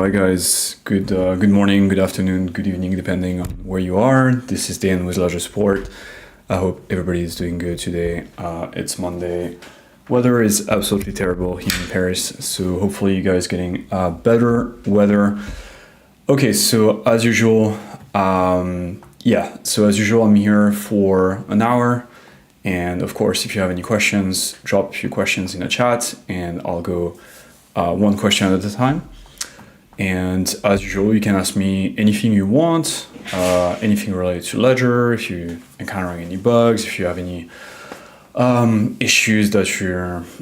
Hi guys, good morning, good afternoon, good evening, depending on where you are. This is Dan with Ledger Support. I hope everybody is doing good today. It's Monday. Weather is absolutely terrible here in Paris, so hopefully you guys getting better weather. Okay, so as usual, I'm here for an hour. And of course, if you have any questions, drop a few questions in the chat and I'll go one question at a time. And as usual, you can ask me anything you want, anything related to Ledger, if you're encountering any bugs, if you have any issues that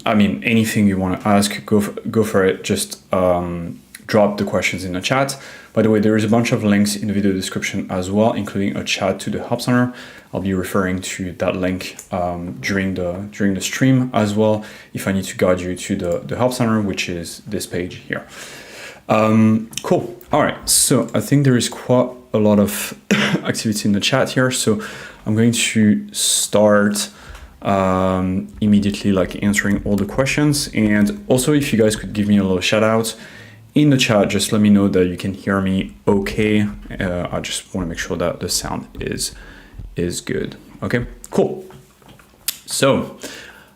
anything you want to ask, go for it. Just drop the questions in the chat. By the way, there is a bunch of links in the video description as well, including a chat to the Help Center. I'll be referring to that link during the stream as well, if I need to guide you to the Help Center, which is this page here. Cool. All right. So I think there is quite a lot of activity in the chat here. So I'm going to start immediately, like answering all the questions. And also, if you guys could give me a little shout out in the chat, just let me know that you can hear me okay. I just want to make sure that the sound is good. Okay, cool. So,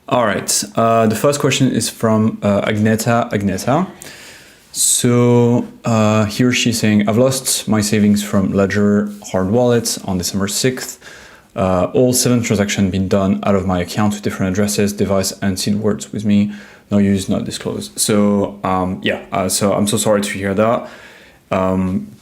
all right. The first question is from Agneta. So here she's saying, I've lost my savings from Ledger hard wallets on December 6th. All 7 transactions been done out of my account to different addresses, device, and seed words with me. No use, not disclosed. So so I'm so sorry to hear that.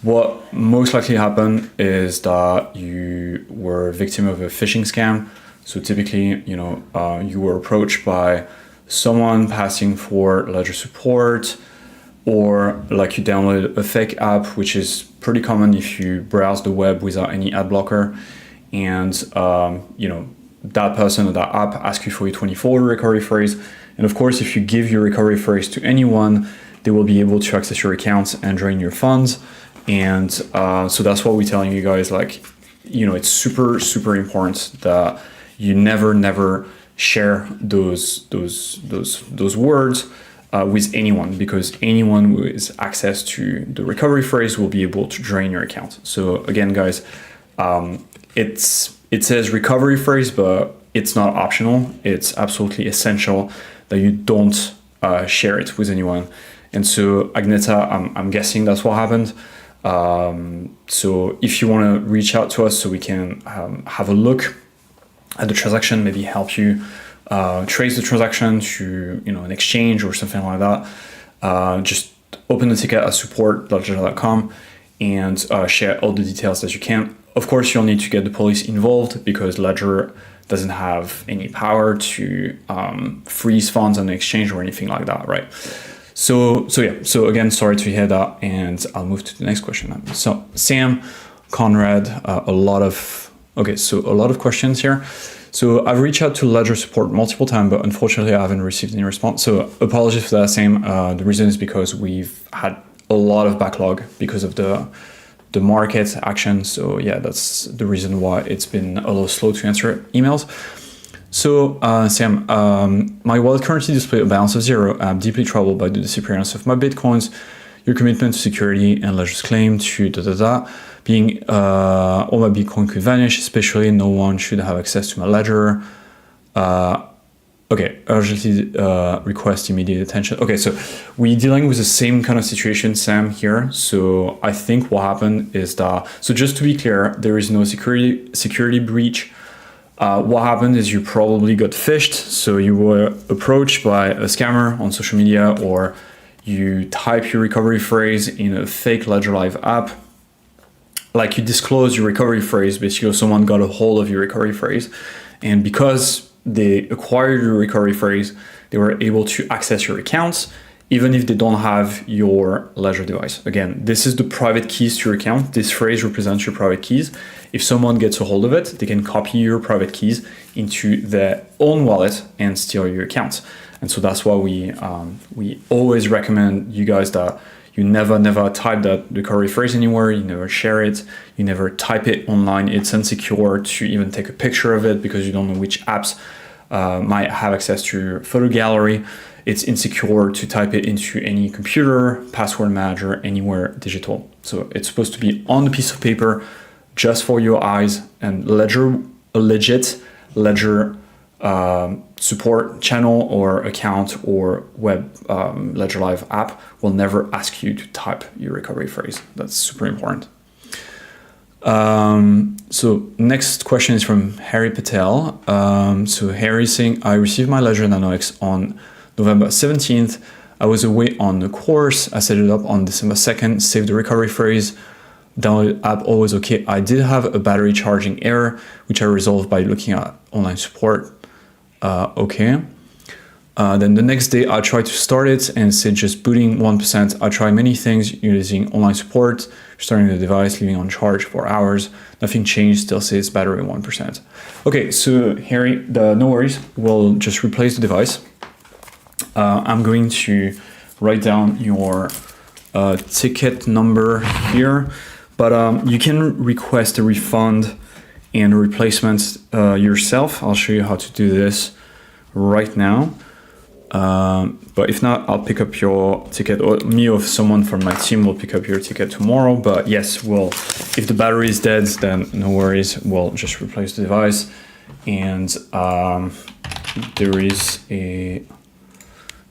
What most likely happened is that you were a victim of a phishing scam. So typically, you were approached by someone passing for Ledger support, or like you downloaded a fake app, which is pretty common if you browse the web without any ad blocker. And, that person or that app asks you for your 24 recovery phrase. And of course, if you give your recovery phrase to anyone, they will be able to access your accounts and drain your funds. And so that's what we're telling you guys, it's super, super important that you never share those words with anyone, because anyone with access to the recovery phrase will be able to drain your account. So again, guys, it says recovery phrase, but it's not optional. It's absolutely essential that you don't share it with anyone. And so Agneta, I'm guessing that's what happened. So if you want to reach out to us so we can have a look at the transaction, maybe help you trace the transaction to an exchange or something like that, just open the ticket at support.ledger.com and share all the details that you can. Of course, you'll need to get the police involved because Ledger doesn't have any power to freeze funds on the exchange or anything like that, right? So again, sorry to hear that, and I'll move to the next question. So Sam, Conrad, a lot of questions here. So I've reached out to Ledger support multiple times, but unfortunately I haven't received any response. So apologies for that, Sam. The reason is because we've had a lot of backlog because of the market action. So yeah, that's the reason why it's been a little slow to answer emails. So Sam, my wallet currently displays a balance of 0. I'm deeply troubled by the disappearance of my Bitcoins, your commitment to security, and Ledger's claim to being all my Bitcoin could vanish, especially no one should have access to my Ledger. Urgently request immediate attention. Okay, so we're dealing with the same kind of situation, Sam, here. So I think what happened is that, so just to be clear, there is no security breach. What happened is you probably got phished. So you were approached by a scammer on social media, or you type your recovery phrase in a fake Ledger Live app. Like you disclose your recovery phrase, basically someone got a hold of your recovery phrase. And because they acquired your recovery phrase, they were able to access your accounts, even if they don't have your Ledger device. Again, this is the private keys to your account. This phrase represents your private keys. If someone gets a hold of it, they can copy your private keys into their own wallet and steal your accounts. And so that's why we always recommend you guys that you never type that recovery phrase anywhere. You never share it. You never type it online. It's insecure to even take a picture of it because you don't know which apps might have access to your photo gallery. it's insecure to type it into any computer, password manager, anywhere digital. So it's supposed to be on a piece of paper, just for your eyes, and a legit Ledger support channel or account or web Ledger Live app will never ask you to type your recovery phrase. That's super important. So next question is from Harry Patel. So Harry is saying, I received my Ledger Nano X on November 17th. I was away on the course. I set it up on December 2nd, saved the recovery phrase, downloaded app, always okay. I did have a battery charging error, which I resolved by looking at online support. Okay. Then the next day I tried to start it and it said just booting 1%. I tried many things using online support, starting the device, leaving on charge for hours. Nothing changed, still says battery 1%. Okay, so Harry, no worries. We'll just replace the device. I'm going to write down your ticket number here, but you can request a refund and a replacement yourself. I'll show you how to do this right now. But if not, I'll pick up your ticket, or me or someone from my team will pick up your ticket tomorrow. But yes, if the battery is dead, then no worries. We'll just replace the device. And there is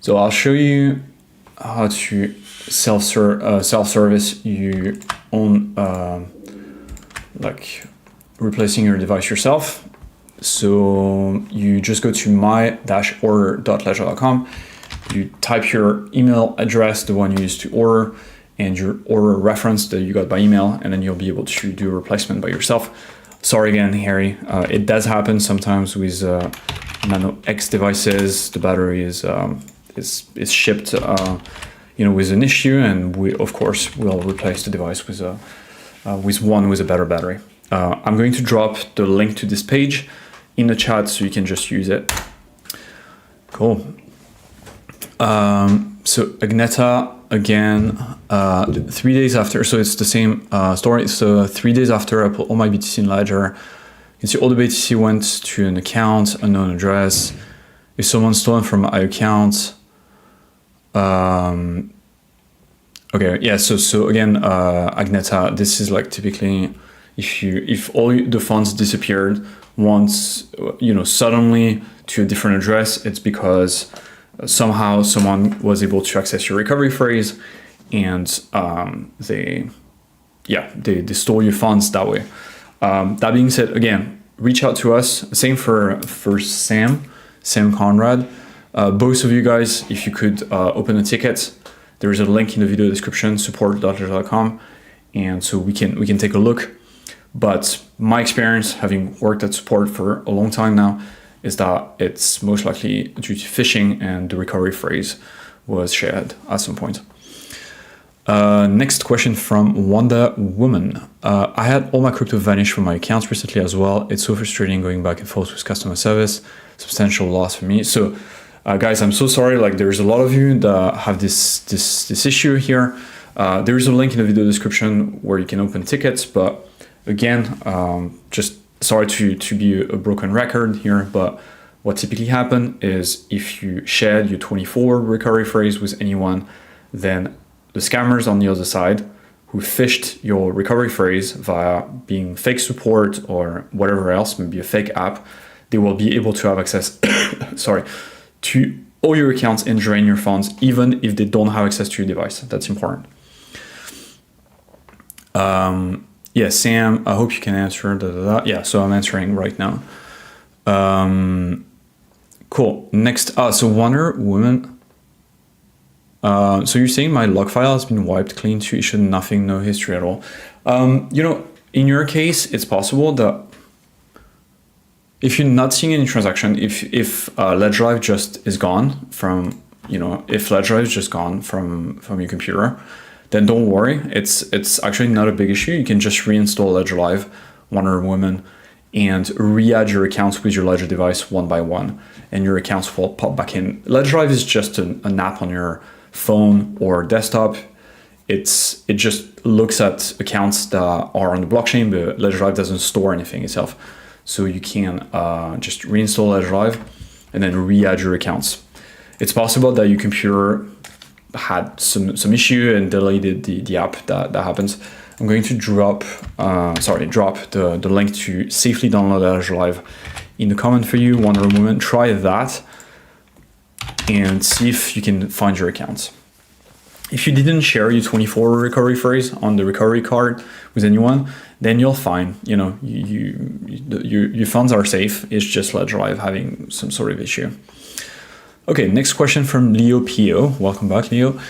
so I'll show you how to self-service your own, like replacing your device yourself. So you just go to my-order.ledger.com. You type your email address, the one you used to order, and your order reference that you got by email, and then you'll be able to do a replacement by yourself. Sorry again, Harry. It does happen sometimes with Nano X devices. The battery is shipped, with an issue, and we of course will replace the device with one with a better battery. I'm going to drop the link to this page in the chat so you can just use it. Cool. So Agneta, again, 3 days after, so it's the same story. So 3 days after I put all my BTC in Ledger, you can see all the BTC went to an account, unknown address. If someone stolen from my account, okay, yeah, so again, Agneta, this is like typically, if all the funds disappeared once, suddenly to a different address, it's because somehow someone was able to access your recovery phrase, and they stole your funds that way. That being said, again, reach out to us. Same for Sam Conrad. Both of you guys, if you could open a ticket, there is a link in the video description, support.ledger.com, and so we can take a look. But my experience, having worked at support for a long time now, is that it's most likely due to phishing, and the recovery phrase was shared at some point. Next question from Wanda Woman. I had all my crypto vanish from my accounts recently as well. It's so frustrating going back and forth with customer service. Substantial loss for me. So guys, I'm so sorry. Like, there's a lot of you that have this issue here. There is a link in the video description where you can open tickets, but again, just sorry to be a broken record here, but what typically happens is if you shared your 24 recovery phrase with anyone, then the scammers on the other side who phished your recovery phrase via being fake support or whatever else, maybe a fake app, they will be able to have access to all your accounts and drain your funds, even if they don't have access to your device. That's important. Yeah, Sam, I hope you can answer. Yeah, so I'm answering right now. Cool. Next, so Wonder Woman. So you're saying my log file has been wiped clean to issue nothing, no history at all. In your case, it's possible that if you're not seeing any transaction, if Ledger Live just is gone from, if Ledger Live is just gone from your computer, then don't worry. It's actually not a big issue. You can just reinstall Ledger Live, Wonder Woman, and re-add your accounts with your Ledger device one by one, and your accounts will pop back in. Ledger Live is just an app on your phone or desktop. It just looks at accounts that are on the blockchain, but Ledger Live doesn't store anything itself. So you can just reinstall Ledger Live and then re-add your accounts. It's possible that your computer had some issue and deleted the app. That happens. I'm going to drop the link to safely download Azure Live in the comment for you. Wonder Woman, try that and see if you can find your accounts. If you didn't share your 24 recovery phrase on the recovery card with anyone, then you'll find, your funds are safe. It's just Ledger Live having some sort of issue. Okay, next question from Leo Pio. Welcome back, Leo.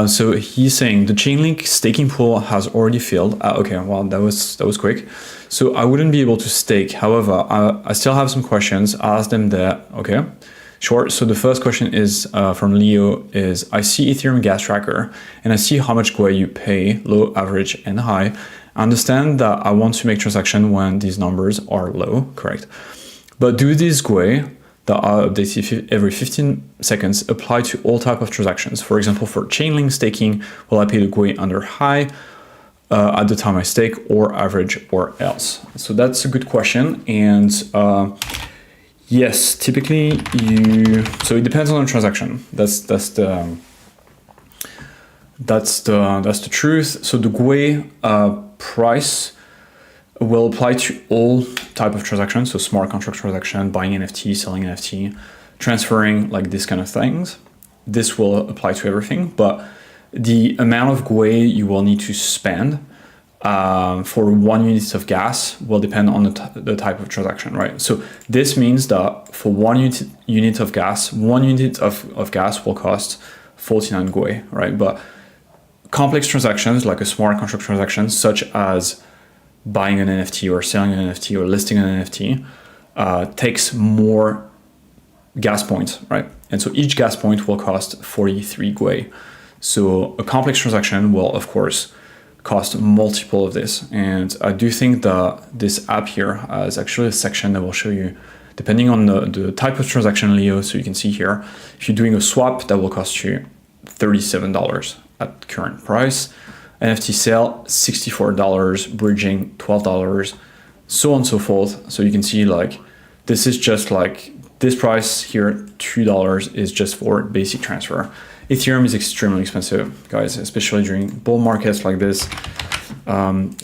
So he's saying the Chainlink staking pool has already filled. Okay, well, that was quick. So I wouldn't be able to stake. However, I still have some questions. I'll ask them there. Okay, sure. So the first question is from Leo is, I see Ethereum gas tracker and I see how much GUI you pay, low, average, and high. I understand that I want to make transaction when these numbers are low, correct? But do these GUI that are updated every 15 seconds apply to all type of transactions? For example, for Chainlink staking, will I pay the GUI under high at the time I stake, or average, or else? So that's a good question. And yes, typically so it depends on the transaction. That's the truth. So the GUI price will apply to all type of transactions, so smart contract transaction, buying NFT, selling NFT, transferring, like this kind of things. This will apply to everything, but the amount of GUI you will need to spend for 1 unit of gas will depend on the type of transaction, right? So this means that for 1 unit of gas, 1 unit of gas will cost 49 GUI, right? But complex transactions, like a smart contract transaction, such as buying an NFT or selling an NFT or listing an NFT, takes more gas points, right? And so each gas point will cost 43 GUI. So a complex transaction will, of course, cost multiple of this. And I do think that this app here has actually a section that will show you, depending on the type of transaction, Leo, so you can see here, if you're doing a swap, that will cost you $37 at current price. NFT sale, $64, bridging, $12, so on and so forth. So you can see, like, this is just like this price here, $2 is just for basic transfer. Ethereum is extremely expensive, guys, especially during bull markets like this.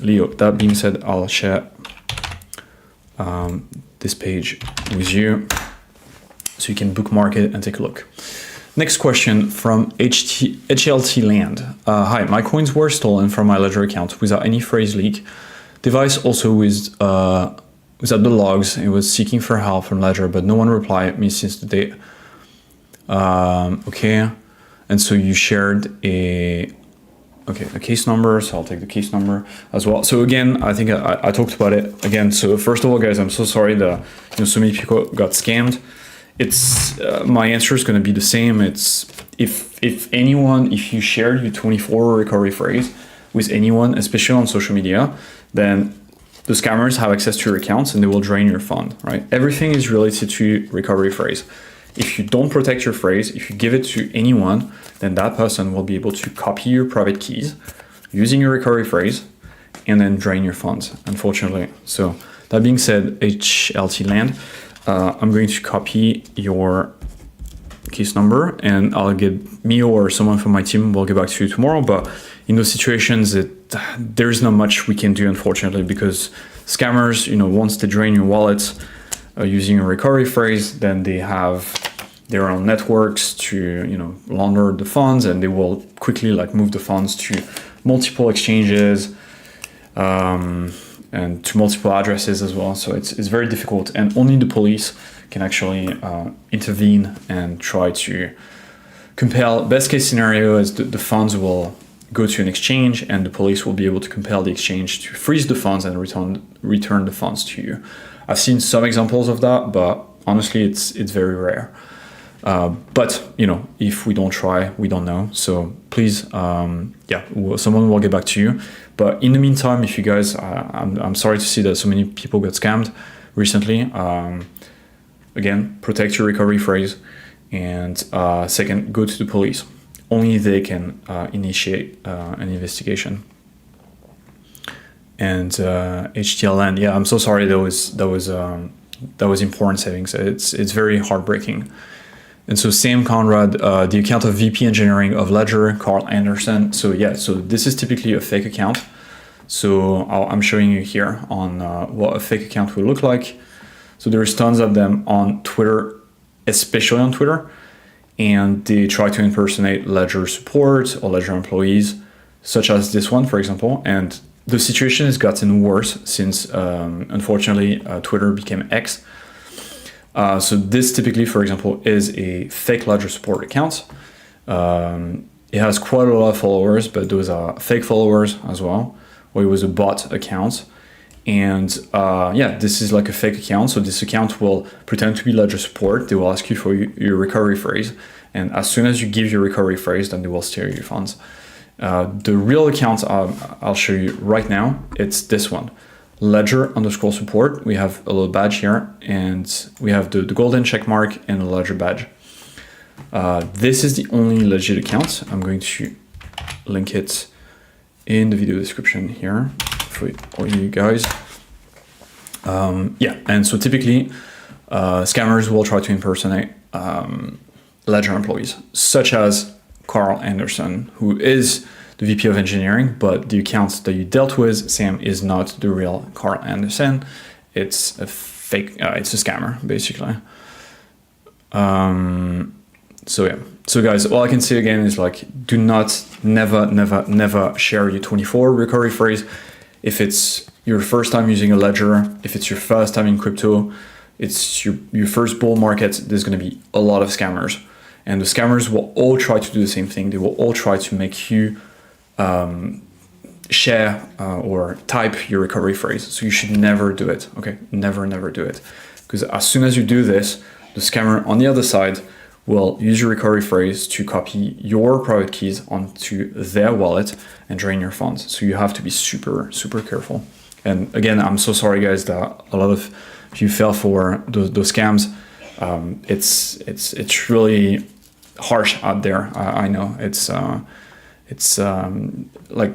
Leo, that being said, I'll share this page with you so you can bookmark it and take a look. Next question from HLT Land. Hi, my coins were stolen from my Ledger account without any phrase leak. Device also was at the logs. It was seeking for help from Ledger, but no one replied me since the date. Okay, and so you shared a case number, so I'll take the case number as well. So again, I think I talked about it again. So first of all, guys, I'm so sorry that so many people got scammed. It's my answer is going to be the same. It's if you shared your 24 recovery phrase with anyone, especially on social media, then the scammers have access to your accounts and they will drain your fund, right? Everything is related to recovery phrase. If you don't protect your phrase, if you give it to anyone, then that person will be able to copy your private keys using your recovery phrase and then drain your funds, unfortunately. So that being said, HLT Land, I'm going to copy your case number and I'll get me or someone from my team will get back to you tomorrow. But in those situations, there's not much we can do, unfortunately, because scammers, once they drain your wallet using a recovery phrase, then they have their own networks to, launder the funds, and they will quickly move the funds to multiple exchanges, and to multiple addresses as well. So it's very difficult, and only the police can actually intervene and try to compel. Best case scenario is the funds will go to an exchange and the police will be able to compel the exchange to freeze the funds and return the funds to you. I've seen some examples of that, but honestly, it's very rare. But if we don't try, we don't know. So please, someone will get back to you. But in the meantime, if you guys, I'm sorry to see that so many people got scammed recently. Again, protect your recovery phrase, and second, go to the police. Only they can initiate an investigation. And HTLN, yeah, I'm so sorry that was important savings. It's very heartbreaking. And so Sam Conrad, the account of VP Engineering of Ledger, Carl Anderson. So yeah, so this is typically a fake account. So I'm showing you here on what a fake account will look like. So there's tons of them on Twitter, especially on Twitter, and they try to impersonate Ledger support or Ledger employees, such as this one, for example. And the situation has gotten worse since, unfortunately, Twitter became X. So this typically, for example, is a fake Ledger support account. It has quite a lot of followers, but those are fake followers as well, or it was a bot account. And yeah, this is like a fake account. So this account will pretend to be Ledger support. They will ask you for your recovery phrase. And as soon as you give your recovery phrase, then they will steal your funds. The real account I'll show you right now, it's this one, Ledger_support. We have a little badge here, and we have the golden check mark and the Ledger badge. This is the only legit account. I'm going to link it in the video description here for all you guys. Yeah, and so typically scammers will try to impersonate Ledger employees, such as Carl Anderson, who is the VP of engineering, but the account that you dealt with, Sam, is not the real Carl Anderson. It's a fake, it's a scammer, basically. So yeah, so guys, all I can say again is like, do not, never share your 24 recovery phrase. If it's your first time using a ledger, if it's your first time in crypto, it's your first bull market, there's going to be a lot of scammers. And the scammers will all try to do the same thing. They will all try to make you share or type your recovery phrase. So you should never do it, okay? Never do it. Because as soon as you do this, the scammer on the other side will use your recovery phrase to copy your private keys onto their wallet and drain your funds. So you have to be super careful. And again, I'm so sorry guys that a lot of you fell for those scams. It's really harsh out there. I know it's like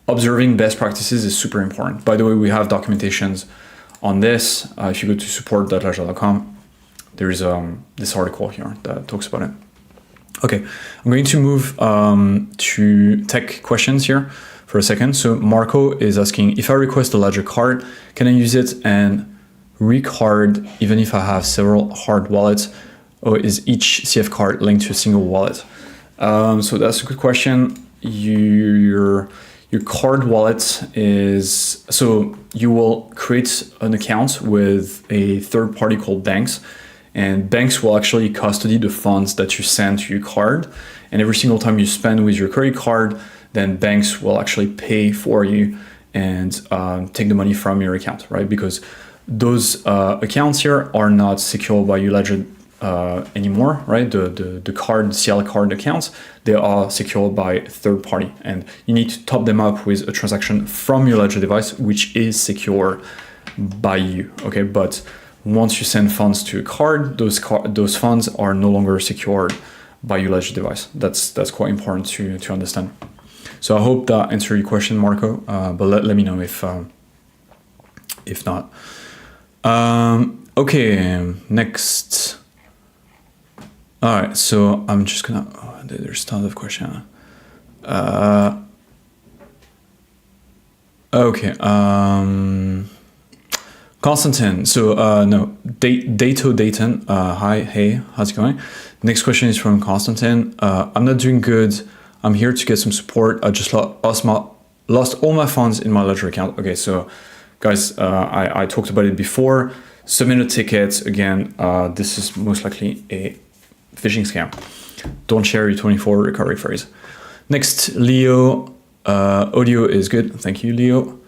observing best practices is super important. By the way, we have documentations on this. If you go to support.ledger.com, there is this article here that talks about it. Okay, I'm going to move to tech questions here for a second. So Marco is asking, if I request a Ledger card, can I use it and recard even if I have several hard wallets, or is each CF card linked to a single wallet? So that's a good question. Your card wallet is, so you will create an account with a third party called Banks, and Banks will actually custody the funds that you send to your card. And every single time you spend with your credit card, then Banks will actually pay for you and take the money from your account, right? Because those accounts here are not secured by your Ledger anymore, right? The card, CL card accounts, they are secured by third party, and you need to top them up with a transaction from your Ledger device, which is secure by you, okay? But once you send funds to a card, those funds are no longer secured by your Ledger device. That's quite important to understand. So I hope that answered your question, Marco, but let me know if not. Okay, next. All right, so I'm just gonna, there's tons of questions. Okay, Constantine, so no, Dato Dayton, hi, hey, how's it going? Next question is from Constantine. I'm not doing good. I'm here to get some support. I just lost all my funds in my Ledger account. Okay, so guys, I talked about it before. Submit a ticket. Again, this is most likely a phishing scam. Don't share your 24 recovery phrase. Next, Leo, audio is good. Thank you, Leo.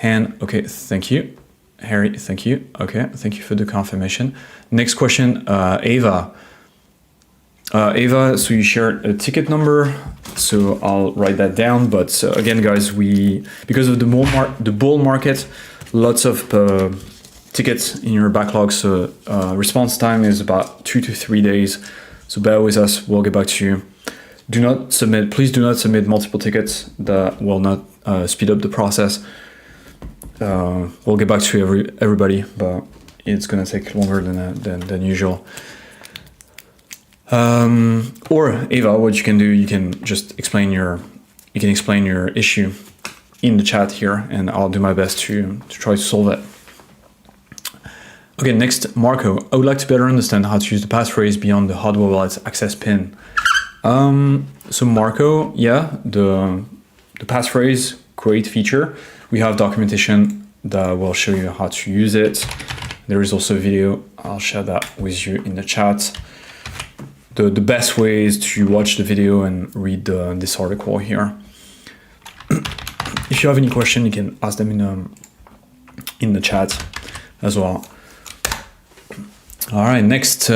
Han, okay, thank you. Harry, thank you. Okay, thank you for the confirmation. Next question, Ava. Ava, so you shared a ticket number, so I'll write that down. But again, guys, because of the bull market, lots of tickets in your backlog, so response time is about 2 to 3 days. So bear with us, we'll get back to you. Please do not submit multiple tickets. That will not speed up the process. We'll get back to everybody, but it's gonna take longer than usual. Or Ava, what you can do, you can just explain your issue in the chat here, and I'll do my best to try to solve it. Okay, next, Marco. I would like to better understand how to use the passphrase beyond the hardware wallet's access pin. So Marco, yeah, the passphrase, great feature. We have documentation that will show you how to use it. There is also a video. I'll share that with you in the chat. The best way is to watch the video and read this article here. If you have any question, you can ask them in the chat as well. All right, next,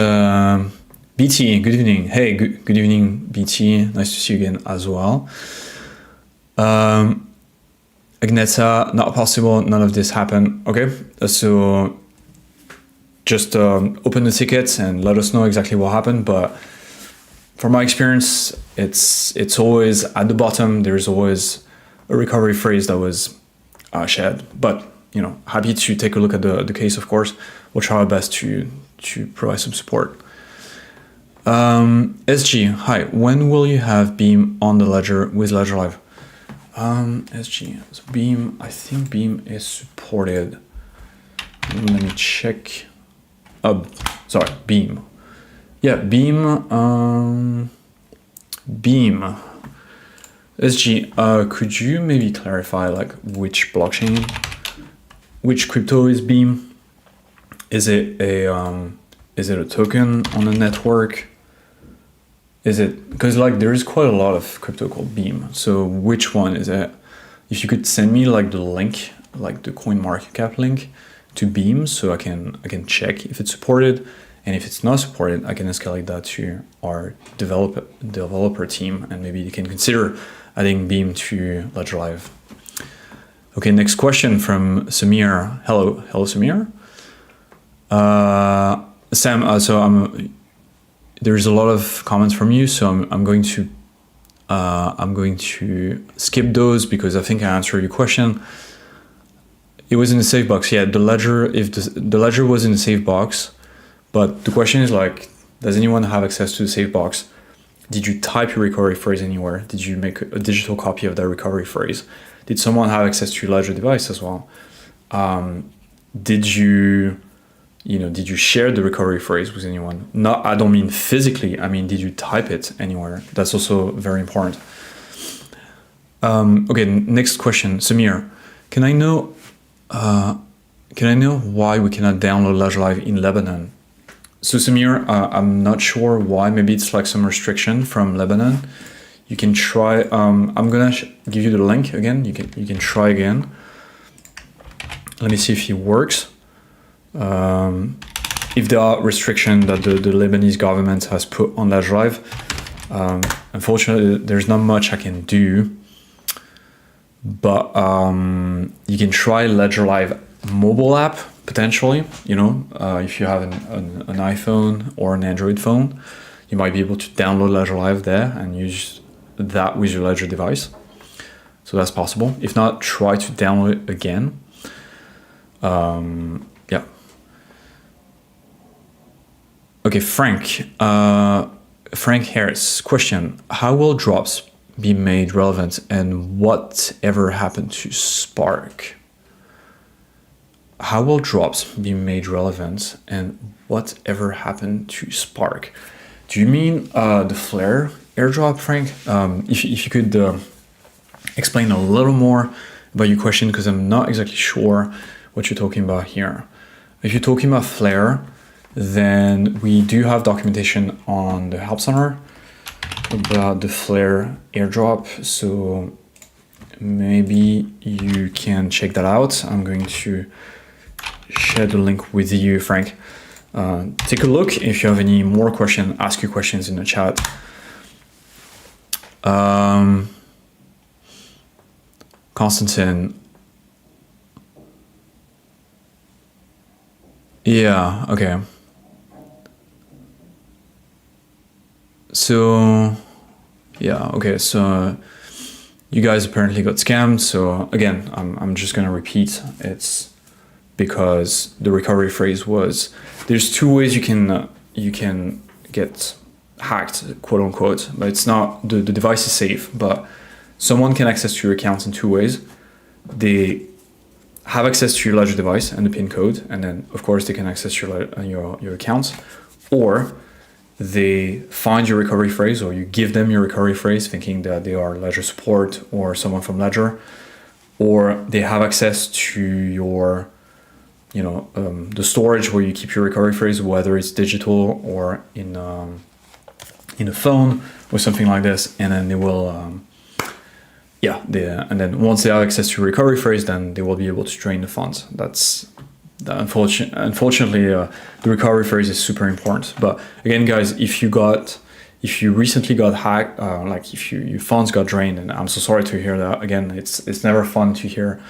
BT, good evening. Hey, good evening, BT. Nice to see you again as well. Agneta, not possible, none of this happened. Okay, so just open the tickets and let us know exactly what happened. But from my experience, it's always at the bottom, there's always a recovery phrase that was shared. But, you know, happy to take a look at the case, of course. We'll try our best to provide some support. SG, hi, when will you have Beam on the ledger with Ledger Live? SG, so Beam, I think Beam is supported. Let me check. Sorry, Beam. Yeah, Beam. Beam. SG, could you maybe clarify like which blockchain, which crypto is Beam? Is it a token on the network? Is it, because like there is quite a lot of crypto called Beam. So which one is it? If you could send me like the link, like the CoinMarketCap link to Beam, so I can check if it's supported, and if it's not supported, I can escalate that to our developer team, and maybe you can consider adding Beam to Ledger Live. Okay, next question from Samir. Hello, Samir. Sam, so there's a lot of comments from you, so I'm going to skip those because I think I answered your question. It was in the safe box. Yeah, the ledger, if the ledger was in the safe box, but the question is like, does anyone have access to the safe box? Did you type your recovery phrase anywhere? Did you make a digital copy of that recovery phrase? Did someone have access to your ledger device as well? Did you share the recovery phrase with anyone? Not, I don't mean physically, I mean, did you type it anywhere? That's also very important. Okay, next question, Samir. Can I know why we cannot download Ledger Live in Lebanon? So Samir, I'm not sure why. Maybe it's like some restriction from Lebanon. You can try. I'm gonna give you the link again. You can try again. Let me see if it works. If there are restrictions that the Lebanese government has put on Ledger Live, unfortunately, there's not much I can do. But you can try Ledger Live mobile app potentially. You know, if you have an iPhone or an Android phone, you might be able to download Ledger Live there and use that with your Ledger device. So that's possible. If not, try to download it again. Yeah. Okay, Frank Harris, question: how will drops be made relevant, and whatever happened to Spark? How will drops be made relevant, and whatever happened to Spark? Do you mean the Flare airdrop, Frank? If you could explain a little more about your question, because I'm not exactly sure what you're talking about here. If you're talking about Flare, then we do have documentation on the Help Center about the Flare airdrop, so maybe you can check that out. I'm going to share the link with you, Frank. Take a look. If you have any more questions, ask your questions in the chat. Constantine. Yeah, okay. So, yeah, okay, so you guys apparently got scammed. So again, I'm just gonna repeat. It's because the recovery phrase was, there's two ways you can hacked, quote unquote, but it's not, the device is safe, but someone can access to your accounts in two ways. They have access to your Ledger device and the PIN code, and then of course they can access your accounts, or they find your recovery phrase, or you give them your recovery phrase thinking that they are Ledger support or someone from Ledger, or they have access to your the storage where you keep your recovery phrase, whether it's digital or in a phone or something like this, and then they will and then once they have access to recovery phrase, then they will be able to drain the funds. Unfortunately, the recovery phrase is super important. But again, guys, if you recently got hacked, like if your funds got drained, and I'm so sorry to hear that. Again, it's never fun to hear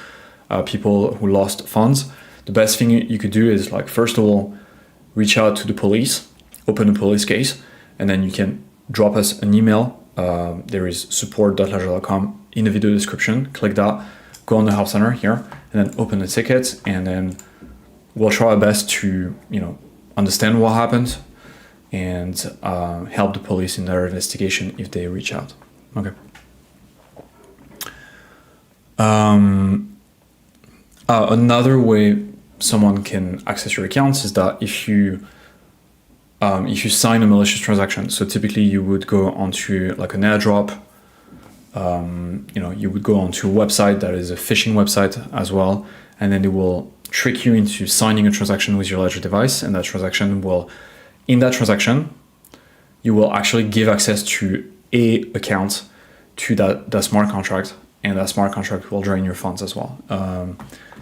people who lost funds. The best thing you could do is, like, first of all, reach out to the police, open a police case, and then you can drop us an email. There is support.ledger.com in the video description. Click that, go on the help center here, and then open the ticket, and then we'll try our best to understand what happened and help the police in their investigation if they reach out. Okay. Another way someone can access your accounts is that if you sign a malicious transaction. So typically you would go onto like an airdrop. You would go onto a website that is a phishing website as well, and then they will trick you into signing a transaction with your Ledger device, and in that transaction, you will actually give access to a account to that smart contract, and that smart contract will drain your funds as well.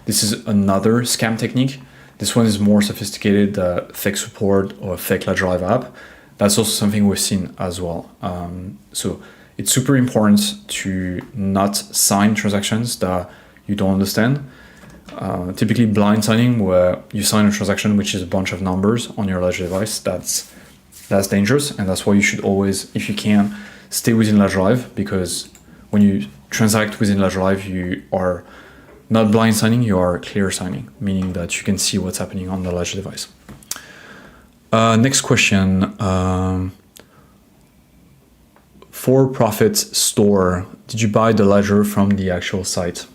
This is another scam technique. This one is more sophisticated, fake support or fake Ledger Live app. That's also something we've seen as well. So it's super important to not sign transactions that you don't understand. Typically blind signing, where you sign a transaction which is a bunch of numbers on your Ledger device, that's dangerous, and that's why you should always, if you can, stay within Ledger Live, because when you transact within Ledger Live, you are not blind signing, you are clear signing, meaning that you can see what's happening on the Ledger device. Next question. For-profit store. Did you buy the Ledger from the actual site?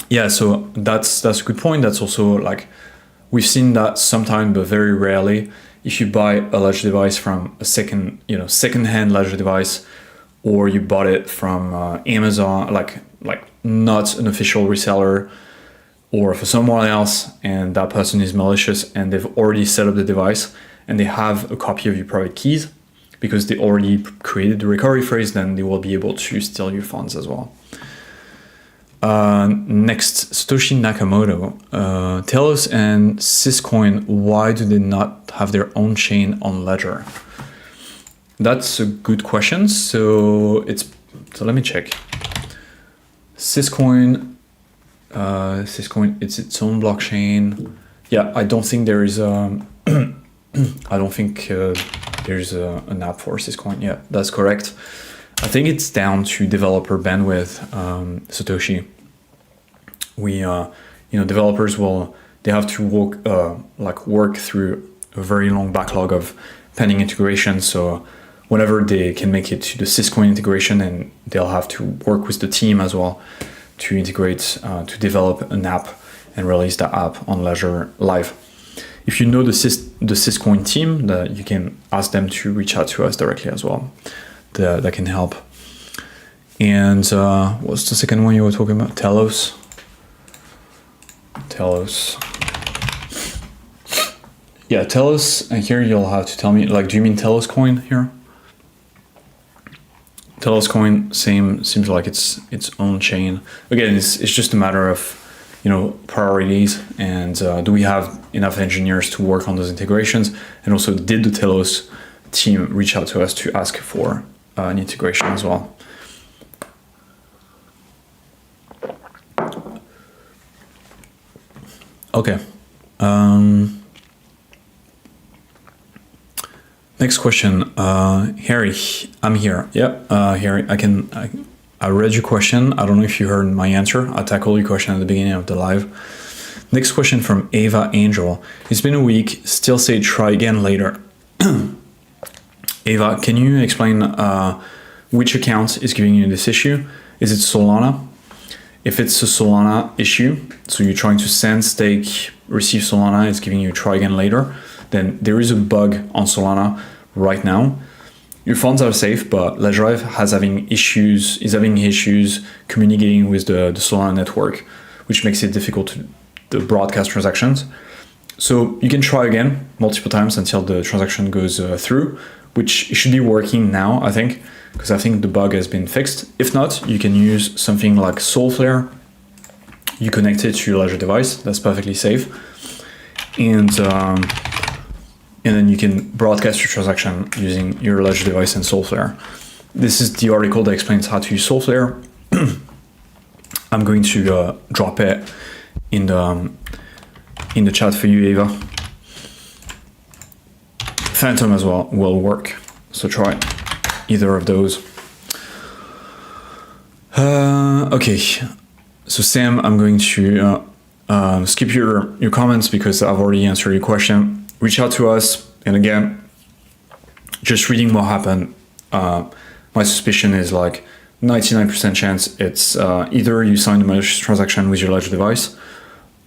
Yeah, so that's a good point. That's also, like, we've seen that sometimes, but very rarely. If you buy a Ledger device from a second-hand Ledger device, or you bought it from Amazon, like not an official reseller, or for someone else, and that person is malicious and they've already set up the device and they have a copy of your private keys because they already created the recovery phrase, then they will be able to steal your funds as well. Next, Satoshi Nakamoto. Telos and Syscoin, why do they not have their own chain on Ledger? That's a good question. So let me check. Syscoin, it's its own blockchain. Yeah, I don't think there is there's an app for Syscoin. Yeah, that's correct. I think it's down to developer bandwidth. Satoshi. Developers they have to work through a very long backlog of pending integration. So whenever they can make it to the Syscoin integration, and they'll have to work with the team as well to integrate, to develop an app and release that app on Ledger Live. If you know the Syscoin team, that you can ask them to reach out to us directly as well. That can help. And what's the second one you were talking about? Telos. Yeah, Telos. And here you'll have to tell me, like, do you mean Telos coin here? Telos coin, seems like it's its own chain. Again, it's just a matter of priorities, and do we have enough engineers to work on those integrations? And also, did the Telos team reach out to us to ask for an integration as well? Okay. Next question, Harry. I'm here. Yep, Harry. I read your question. I don't know if you heard my answer. I tackled your question at the beginning of the live. Next question from Ava Angel. It's been a week. Still say try again later. Ava, can you explain which account is giving you this issue? Is it Solana? If it's a Solana issue, so you're trying to send, stake, receive Solana, it's giving you try again later, then there is a bug on Solana right now. Your funds are safe, but Ledger is having issues communicating with the Solana network, which makes it difficult to broadcast transactions. So you can try again multiple times until the transaction goes through, which should be working now, I think, because I think the bug has been fixed. If not, you can use something like Solflare. You connect it to your Ledger device, that's perfectly safe. And then you can broadcast your transaction using your Ledger device and Solflare. This is the article that explains how to use Solflare. I'm going to drop it in the chat for you, Eva. Phantom as well will work, so try either of those. Okay, so Sam, I'm going to skip your comments because I've already answered your question. Reach out to us, and again, just reading what happened, my suspicion is like 99% chance it's either you signed a malicious transaction with your Ledger device,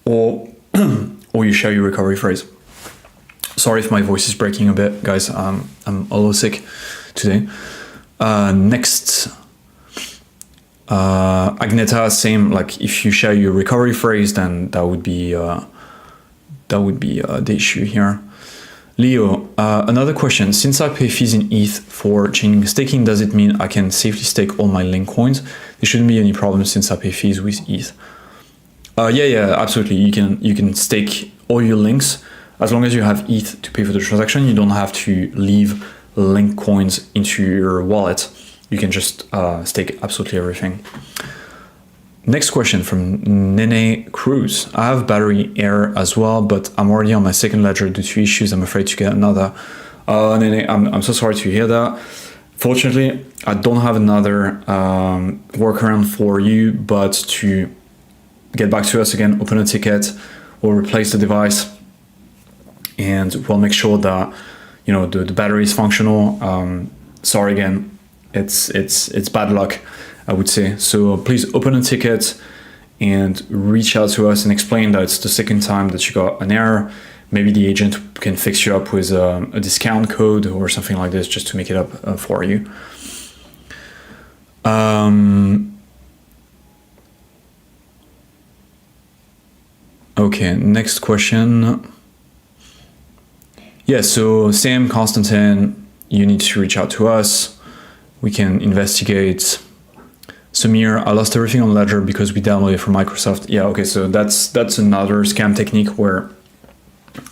or you share your recovery phrase. Sorry if my voice is breaking a bit, guys. I'm a little sick today. Next, Agneta, same. Like if you share your recovery phrase, then that would be the issue here. Leo, another question. Since I pay fees in ETH for chaining staking, does it mean I can safely stake all my Link coins? There shouldn't be any problem since I pay fees with ETH. Yeah, absolutely. You can stake all your links as long as you have ETH to pay for the transaction. You don't have to leave Link coins into your wallet. You can just stake absolutely everything. Next question from Nene Cruz. I have battery error as well, but I'm already on my second ledger due to issues. I'm afraid to get another. Nene, I'm so sorry to hear that. Fortunately, I don't have another workaround for you, but to get back to us again, open a ticket, we'll replace the device, and we'll make sure that the battery is functional. Sorry again, it's bad luck, I would say. So please open a ticket and reach out to us and explain that it's the second time that you got an error. Maybe the agent can fix you up with a discount code or something like this just to make it up for you. Okay, next question. Yeah, so Sam, Constantine, you need to reach out to us. We can investigate. Samir, I lost everything on Ledger because we downloaded it from Microsoft. Yeah, okay, so that's another scam technique where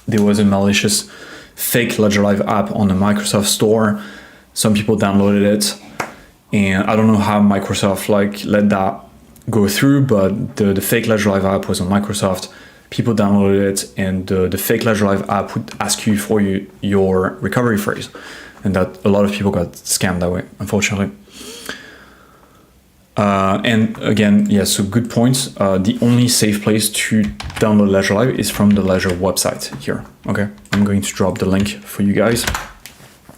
there was a malicious fake Ledger Live app on the Microsoft store. Some people downloaded it, and I don't know how Microsoft let that go through, but the fake Ledger Live app was on Microsoft. People downloaded it, and the fake Ledger Live app would ask you for your recovery phrase, and that a lot of people got scammed that way, unfortunately. And again, yeah, so good points. The only safe place to download Ledger Live is from the Ledger website here. Okay, I'm going to drop the link for you guys.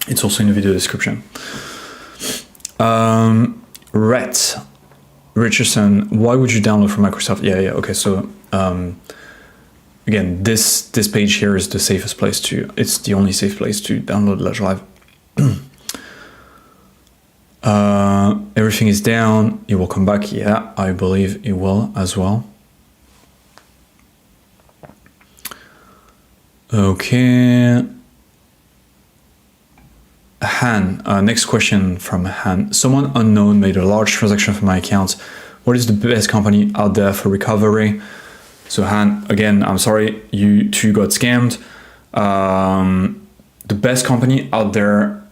It's also in the video description. Rhett Richardson, why would you download from Microsoft? Yeah, okay, so again, this page here is the safest place it's the only safe place to download Ledger Live. Everything is down. It will come back. Yeah, I believe it will as well. Okay. Han, next question from Han. Someone unknown made a large transaction from my account. What is the best company out there for recovery? So Han, again, I'm sorry, you too got scammed. The best company out there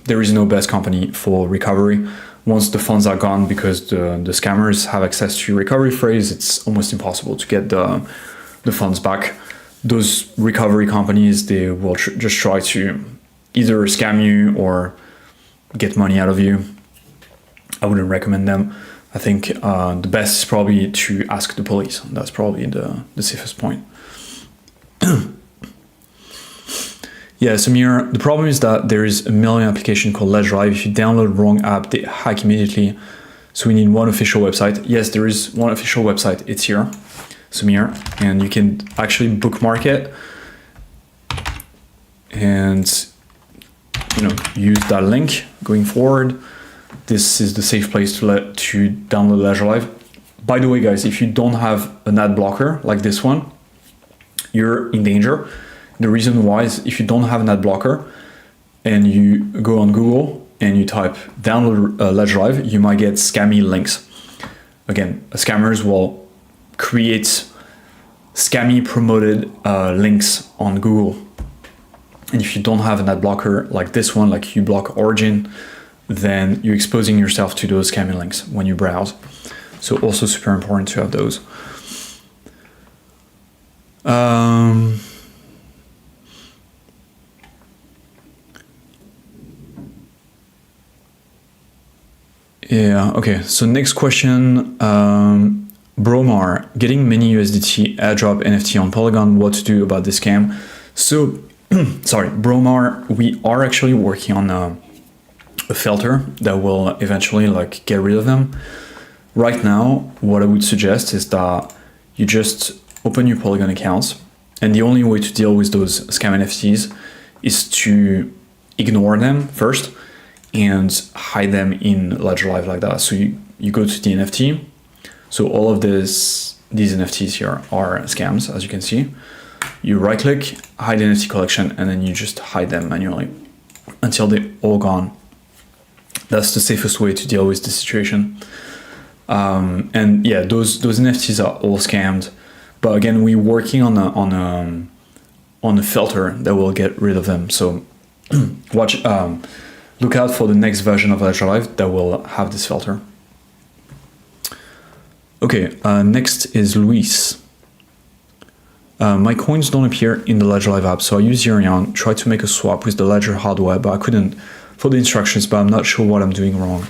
is no best company for recovery. Once the funds are gone, because the scammers have access to your recovery phrase, it's almost impossible to get the funds back. Those recovery companies, they will just try to either scam you or get money out of you. I wouldn't recommend them. I think the best is probably to ask the police. That's probably the safest point. Yeah, Samir, the problem is that there is a million application called Ledger Live. If you download the wrong app, they hack immediately. So we need one official website. Yes, there is one official website. It's here, Samir, and you can actually bookmark it and use that link going forward. This is the safe place to download Ledger Live. By the way, guys, if you don't have an ad blocker like this one, you're in danger. The reason why is if you don't have an ad blocker and you go on Google and you type download Ledger Live, you might get scammy links. Again, scammers will create scammy promoted links on Google. And if you don't have an ad blocker like this one, like uBlock Origin, then you're exposing yourself to those scammy links when you browse. So also super important to have those. Yeah, okay, so next question. Bromar, getting many USDT airdrop NFT on Polygon, what to do about this scam? So, sorry, Bromar, we are actually working on a filter that will eventually get rid of them. Right now, what I would suggest is that you just open your Polygon accounts, and the only way to deal with those scam NFTs is to ignore them first and hide them in Ledger Live like that. So you go to the NFT. So all of these NFTs here are scams, as you can see. You right click, hide NFT collection, and then you just hide them manually until they're all gone. That's the safest way to deal with the situation. And yeah, those NFTs are all scammed. But again, we're working on a filter that will get rid of them. So look out for the next version of Ledger Live that will have this filter. Okay, next is Luis. My coins don't appear in the Ledger Live app, so I use Zerion, tried to make a swap with the Ledger hardware, but I couldn't follow the instructions, but I'm not sure what I'm doing wrong.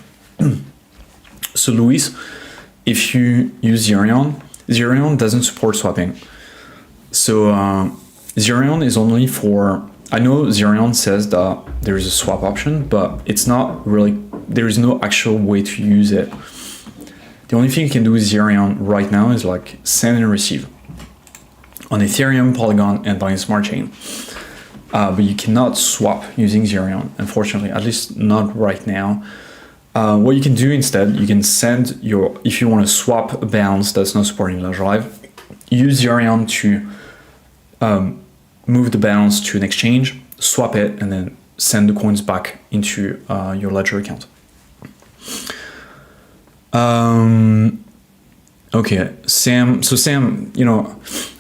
So Luis, if you use Zerion, Zerion doesn't support swapping. So Zerion is only for, I know Zerion says that there is a swap option, but it's not really, there is no actual way to use it. The only thing you can do with Zerion right now is send and receive on Ethereum, Polygon, and Binance Smart Chain. But you cannot swap using Zerion, unfortunately, at least not right now. What you can do instead, you can send if you want to swap a balance that's not supporting Ledger Live, use Zerion to move the balance to an exchange, swap it, and then send the coins back into your Ledger account. Okay, Sam. So Sam,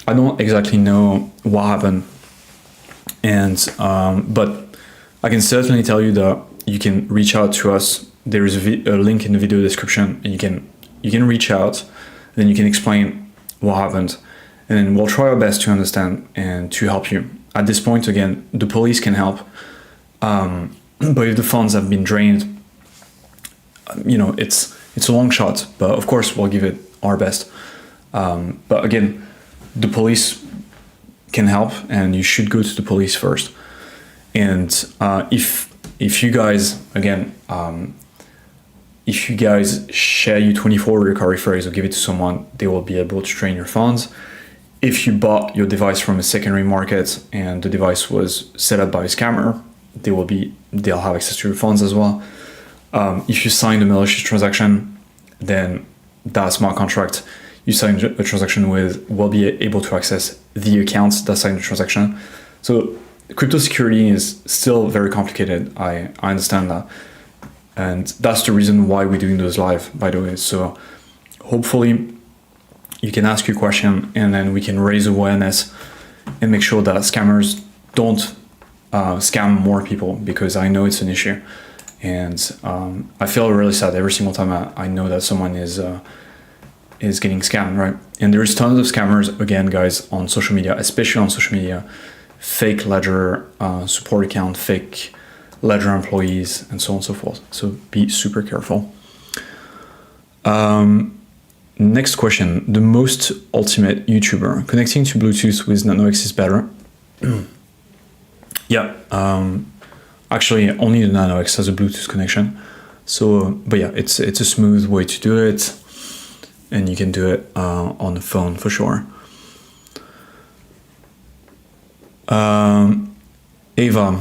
I don't exactly know what happened, and but I can certainly tell you that you can reach out to us. There is a link in the video description, and you can reach out, then you can explain what happened, and then we'll try our best to understand and to help you. At this point, again, the police can help, but if the funds have been drained, it's a long shot. But of course, we'll give it our best. But again, the police can help, and you should go to the police first. And if you guys, again, if you guys share your 24 recovery phrase or give it to someone, they will be able to drain your funds. If you bought your device from a secondary market and the device was set up by a scammer, they'll have access to your funds as well. If you signed a malicious transaction, then that smart contract you signed a transaction with will be able to access the accounts that signed the transaction. So crypto security is still very complicated. I understand that. And that's the reason why we're doing those live, by the way. So hopefully you can ask your question, and then we can raise awareness and make sure that scammers don't scam more people, because I know it's an issue. And I feel really sad every single time I know that someone is getting scammed, right? And there's tons of scammers, again, guys, on social media, especially on social media, fake Ledger support account, fake Ledger employees, and so on and so forth. So be super careful. Next question. The most ultimate YouTuber. Connecting to Bluetooth with NanoX is better. Yeah. Actually, only the Nano X has a Bluetooth connection. So, but yeah, it's a smooth way to do it, and you can do it on the phone for sure. Ava,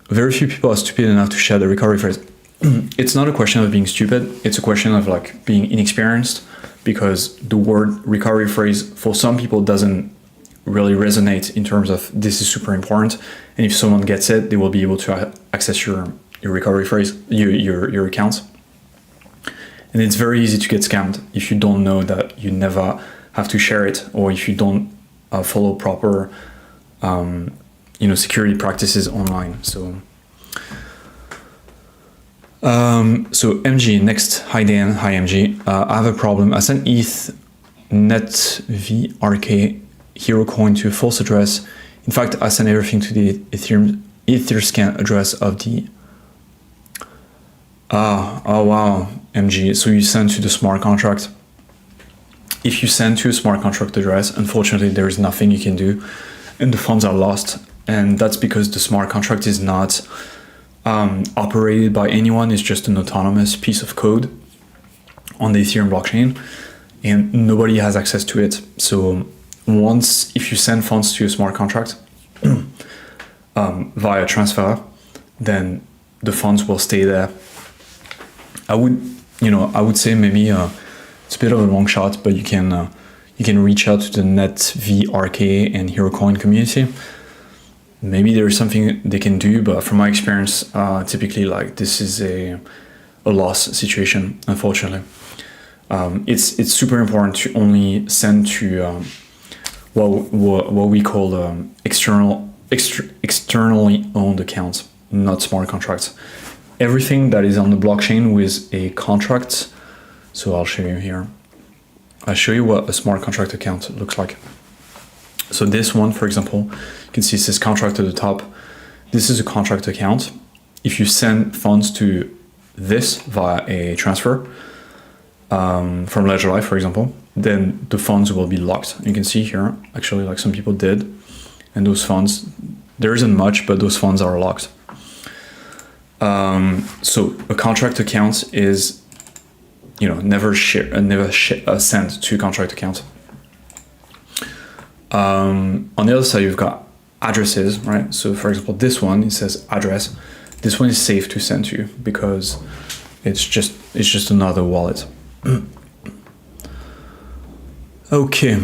very few people are stupid enough to share the recovery phrase. It's not a question of being stupid, it's a question of like being inexperienced, because the word recovery phrase for some people doesn't really resonate in terms of this is super important, and if someone gets it, they will be able to access your recovery phrase, your account. And it's very easy to get scammed if you don't know that you never have to share it, or if you don't follow proper security practices online. So MG next. Hi Dan. Hi MG. I have a problem. I sent ETH NetVRK Hero Coin to a false address. In fact, I sent everything to the Etherscan address of the. Oh wow, MG. So you send to the smart contract. If you send to a smart contract address, unfortunately, there is nothing you can do, and the funds are lost. And that's because the smart contract is not operated by anyone. It's just an autonomous piece of code on the Ethereum blockchain, and nobody has access to it. So if you send funds to a smart contract via transfer, then the funds will stay there. I would say maybe it's a bit of a long shot, but you can reach out to the NetVRK and HeroCoin community. Maybe there is something they can do, but from my experience, typically like this is a loss situation, unfortunately. It's super important to only send to what we call externally owned accounts, not smart contracts. Everything that is on the blockchain with a contract. So I'll show you here. I'll show you what a smart contract account looks like. So this one, for example, you can see it says contract at the top. This is a contract account. If you send funds to this via a transfer from Ledger Live, for example, then the funds will be locked. You can see here, actually, like some people did, and those funds, there isn't much, but those funds are locked. So a contract account is, never send to contract account. On the other side, you've got addresses, right? So for example, this one, it says address. This one is safe to send to because it's just another wallet. Okay.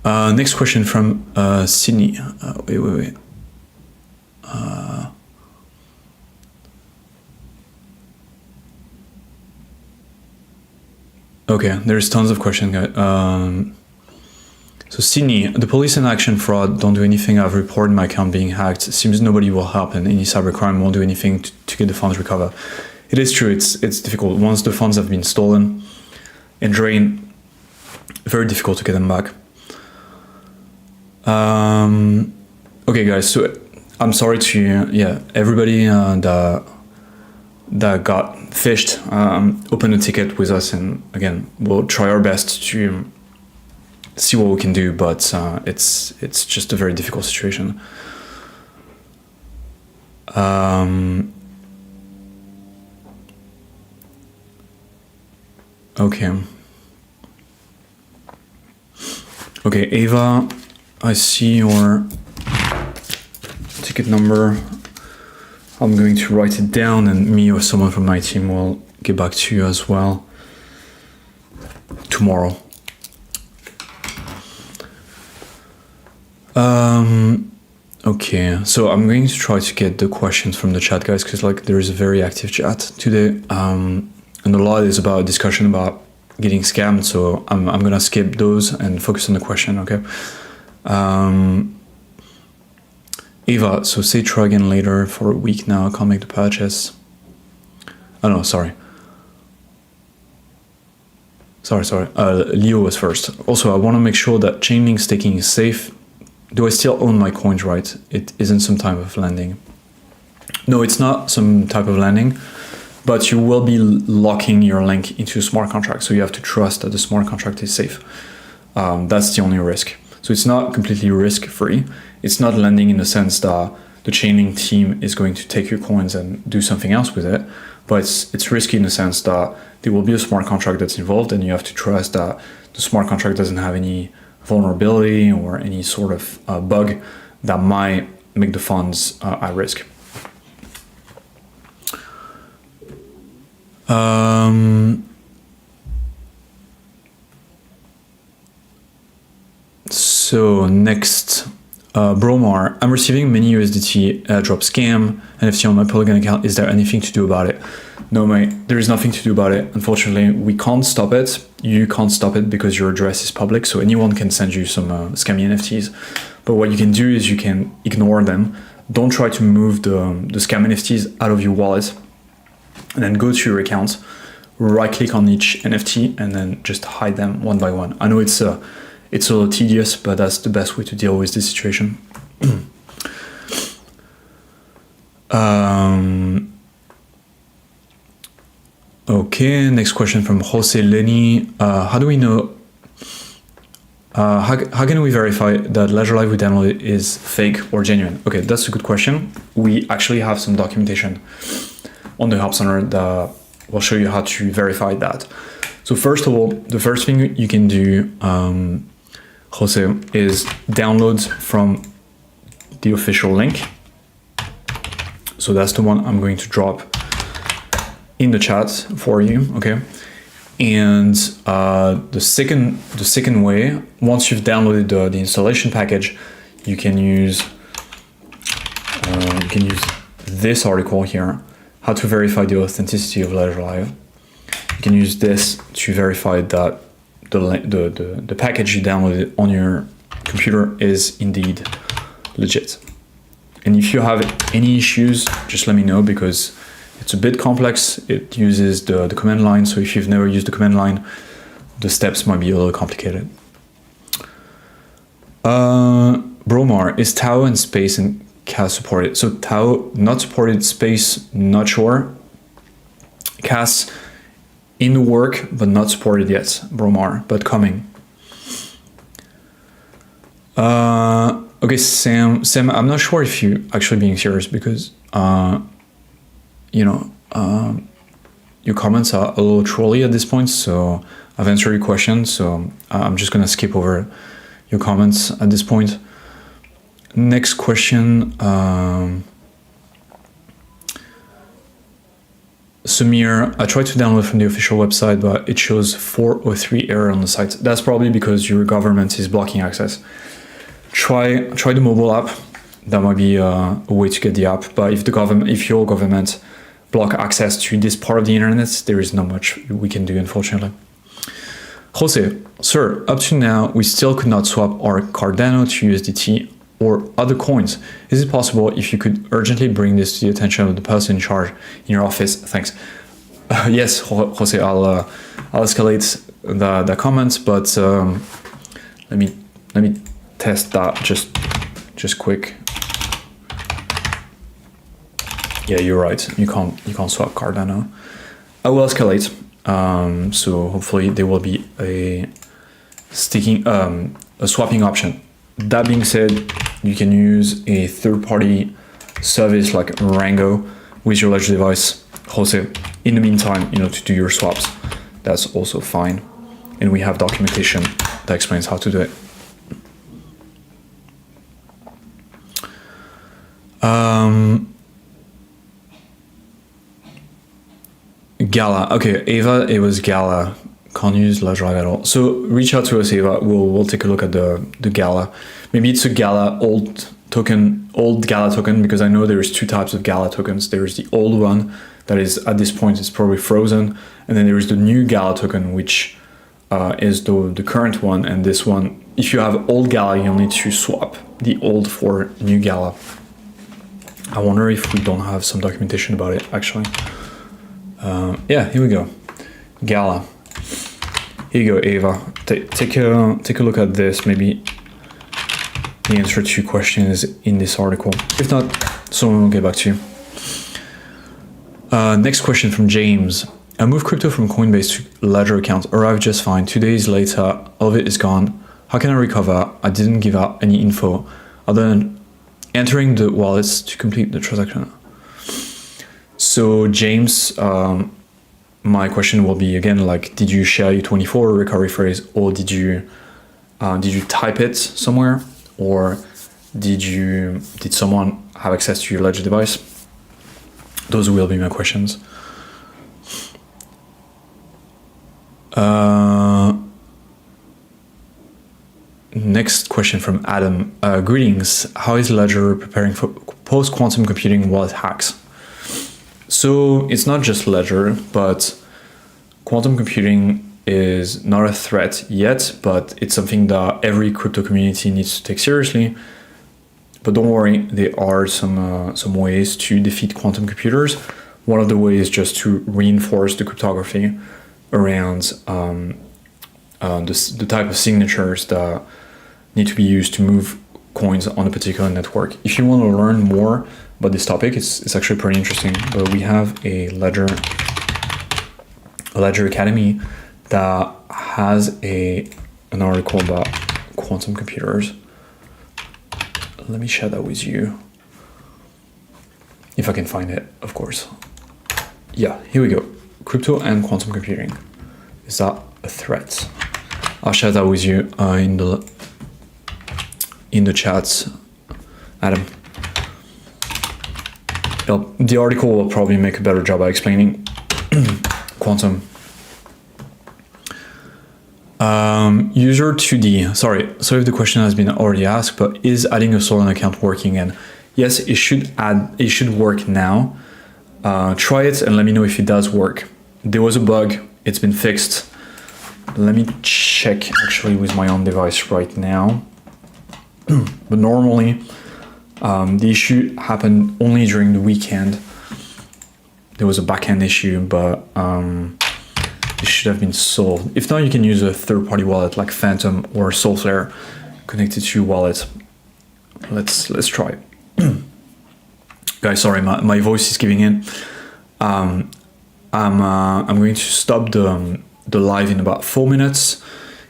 Next question from Sydney. Wait. Okay, there's tons of questions, guys. So Sydney, the police and action fraud don't do anything. I've reported my account being hacked. Seems nobody will help, and any cybercrime won't do anything to get the funds recovered. It is true. It's difficult. Once the funds have been stolen and drained, very difficult to get them back. Okay, guys. So I'm sorry to everybody that got fished. Open a ticket with us, and again, we'll try our best to see what we can do. But it's just a very difficult situation. Okay, Ava, I see your ticket number. I'm going to write it down, and me or someone from my team will get back to you as well tomorrow. Okay, so I'm going to try to get the questions from the chat, guys, because there is a very active chat today, and a lot is about discussion about getting scammed. So I'm gonna skip those and focus on the question. Okay. Eva, so say try again later. For a week now, I can't make the purchase. Oh no, sorry. Leo was first. Also, I want to make sure that Chainlink staking is safe. Do I still own my coins, right? It isn't some type of lending. No, it's not some type of lending, but you will be locking your link into a smart contract. So you have to trust that the smart contract is safe. That's the only risk. So it's not completely risk-free. It's not lending in the sense that the Chainlink team is going to take your coins and do something else with it, but it's risky in the sense that there will be a smart contract that's involved, and you have to trust that the smart contract doesn't have any vulnerability or any sort of bug that might make the funds at risk. So next, Bromar, I'm receiving many USDT airdrop scam NFT on my Polygon account. Is there anything to do about it? No, mate, there is nothing to do about it. Unfortunately, we can't stop it. You can't stop it because your address is public, so anyone can send you some scammy NFTs. But what you can do is you can ignore them. Don't try to move the scam NFTs out of your wallet, and then go to your account, right-click on each NFT, and then just hide them one by one. I know it's a little tedious, but that's the best way to deal with this situation. Okay, next question from Jose Lenny. How do we know? How can we verify that Ledger Live we downloaded is fake or genuine? Okay, that's a good question. We actually have some documentation on the Help Center that will show you how to verify that. So first of all, the first thing you can do, Jose, is download from the official link. So that's the one I'm going to drop in the chat for you, okay? And the second way, once you've downloaded the installation package, you can use this article here, how to verify the authenticity of Ledger Live. You can use this to verify that the package you downloaded on your computer is indeed legit. And if you have any issues, just let me know, because it's a bit complex. It uses the command line, so if you've never used the command line, the steps might be a little complicated. Bromar, is Tau and Space and CAS supported? So Tau not supported, Space not sure. CAS in the work, but not supported yet, Bromar, but coming. Okay, Sam, I'm not sure if you're actually being serious, because your comments are a little trolly at this point, so I've answered your question, so I'm just gonna skip over your comments at this point. Next question, Samir, I tried to download from the official website, but it shows 403 error on the site. That's probably because your government is blocking access. Try the mobile app. That might be a way to get the app, but if your government block access to this part of the internet, there is not much we can do, unfortunately. Jose, sir, up to now, we still could not swap our Cardano to USDT or other coins. Is it possible? If you could urgently bring this to the attention of the person in charge in your office, thanks. Yes, Jose, I'll escalate the comments, but let me test that just quick. Yeah, you're right. You can't swap Cardano. I will escalate. So hopefully there will be a swapping option. That being said, you can use a third-party service like Rango with your Ledger device, Jose. In the meantime, to do your swaps, that's also fine. And we have documentation that explains how to do it. Gala. Okay, Ava, it was Gala. Can't use Ledger Live at all. So reach out to us, Ava. We'll take a look at the Gala. Maybe it's a Gala old Gala token, because I know there's two types of Gala tokens. There's the old one that is, at this point, it's probably frozen. And then there is the new Gala token, which is the current one. And this one, if you have old Gala, you'll need to swap the old for new Gala. I wonder if we don't have some documentation about it, actually. Yeah, here we go. Gala. Here you go, Ava. Take a look at this. Maybe the answer to your question is in this article. If not, someone will get back to you. Next question from James. I moved crypto from Coinbase to Ledger account. Arrived just fine. 2 days later, all of it is gone. How can I recover? I didn't give out any info other than entering the wallets to complete the transaction. So James, my question will be again, like, did you share your 24 recovery phrase, or did you type it somewhere, or did someone have access to your ledger device? Those will be my questions. Next question from Adam. Greetings. How is Ledger preparing for post-quantum computing wallet hacks? So it's not just Ledger, but quantum computing is not a threat yet, but it's something that every crypto community needs to take seriously. But don't worry, there are some ways to defeat quantum computers. One of the ways is just to reinforce the cryptography around the type of signatures that need to be used to move coins on a particular network. If you want to learn more about this topic, it's actually pretty interesting. But we have a Ledger Academy that has an article about quantum computers. Let me share that with you, if I can find it, of course. Yeah, here we go. Crypto and quantum computing. Is that a threat? I'll share that with you in the chats, Adam. The article will probably make a better job at explaining quantum. User 2D. Sorry if the question has been already asked, but is adding a Solana account working? And yes, it should work now. Try it and let me know if it does work. There was a bug, it's been fixed. Let me check actually with my own device right now. But normally, the issue happened only during the weekend. There was a backend issue, but it should have been solved. If not, you can use a third-party wallet like Phantom or Soulflare connected to your wallet. Let's try it. Guys, sorry, my voice is giving in. I'm going to stop the live in about 4 minutes.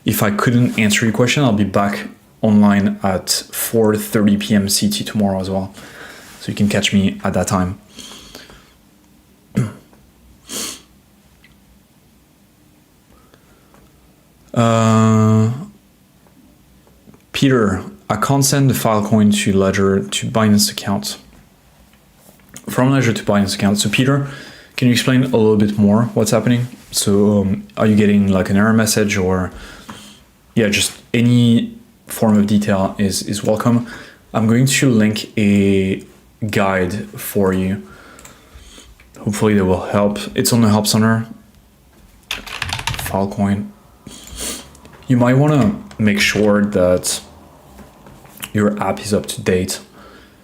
If I couldn't answer your question, I'll be back online at 4:30 p.m. CT tomorrow as well, so you can catch me at that time. Peter, I can't send the Filecoin to Ledger to Binance account. From Ledger to Binance account. So Peter, can you explain a little bit more what's happening? So are you getting like an error message, or just any form of detail is welcome. I'm going to link a guide for you. Hopefully that will help. It's on the Help Center. Filecoin. You might want to make sure that your app is up to date,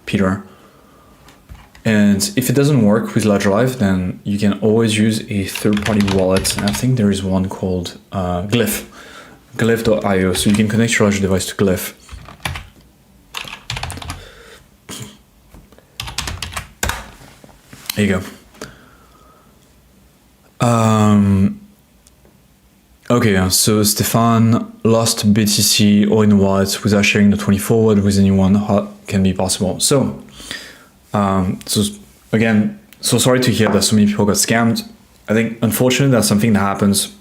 Peter. And if it doesn't work with Ledger Live, then you can always use a third-party wallet. I think there is one called glyph.io, so you can connect your Ledger device to Glyph. There you go. Okay, so Stefan lost BTC all in the wallet without sharing the 24 with anyone. How can be possible? So again, so sorry to hear that so many people got scammed. I think unfortunately that's something that happens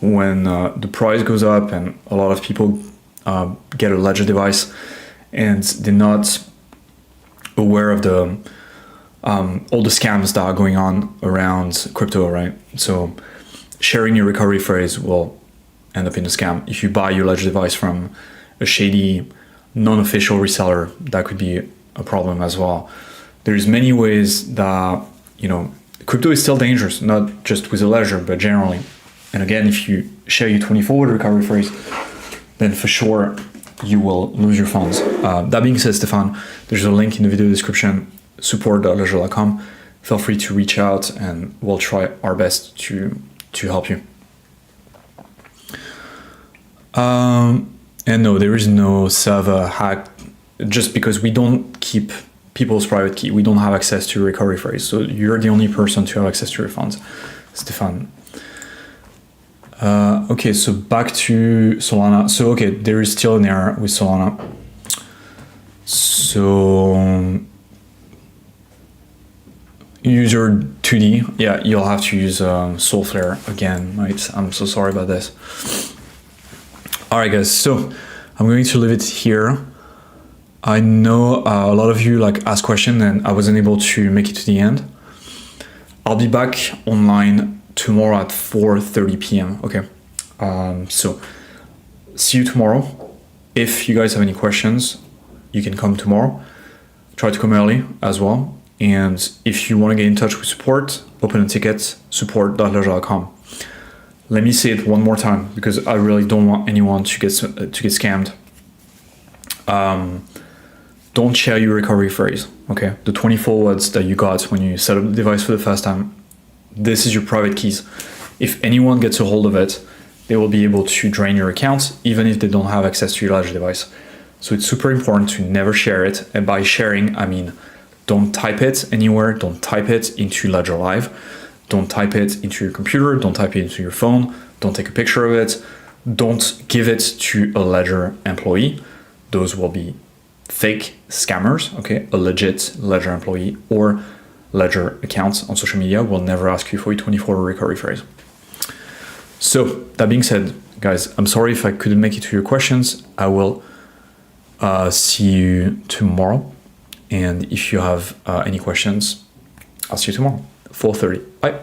when the price goes up and a lot of people get a Ledger device and they're not aware of the all the scams that are going on around crypto, right? So sharing your recovery phrase will end up in a scam. If you buy your Ledger device from a shady, non-official reseller, that could be a problem as well. There's many ways that, crypto is still dangerous, not just with a Ledger, but generally. And again, if you share your 24 recovery phrase, then for sure you will lose your funds. That being said, Stefan, there's a link in the video description, support.ledger.com. Feel free to reach out and we'll try our best to help you. And no, there is no server hack, just because we don't keep people's private key. We don't have access to your recovery phrase. So you're the only person to have access to your funds, Stefan. Okay, so back to Solana. So, okay, there is still an error with Solana. So, user 2D, yeah, you'll have to use Soulflare again, right? I'm so sorry about this. All right, guys, so I'm going to leave it here. I know a lot of you like ask questions and I wasn't able to make it to the end. I'll be back online tomorrow at 4:30 p.m. Okay, so see you tomorrow. If you guys have any questions, you can come tomorrow. Try to come early as well. And if you want to get in touch with support, open a ticket, support.ledger.com. Let me say it one more time because I really don't want anyone to get scammed. Don't share your recovery phrase, okay? The 24 words that you got when you set up the device for the first time, this is your private keys. If anyone gets a hold of it, they will be able to drain your account, even if they don't have access to your Ledger device. So it's super important to never share it. And by sharing, I mean, don't type it anywhere. Don't type it into Ledger Live. Don't type it into your computer. Don't type it into your phone. Don't take a picture of it. Don't give it to a Ledger employee. Those will be fake scammers, okay? A legit Ledger employee or Ledger accounts on social media will never ask you for your 24-hour recovery phrase. So that being said, guys, I'm sorry if I couldn't make it to your questions. I will see you tomorrow. And if you have any questions, I'll see you tomorrow, 4:30. Bye.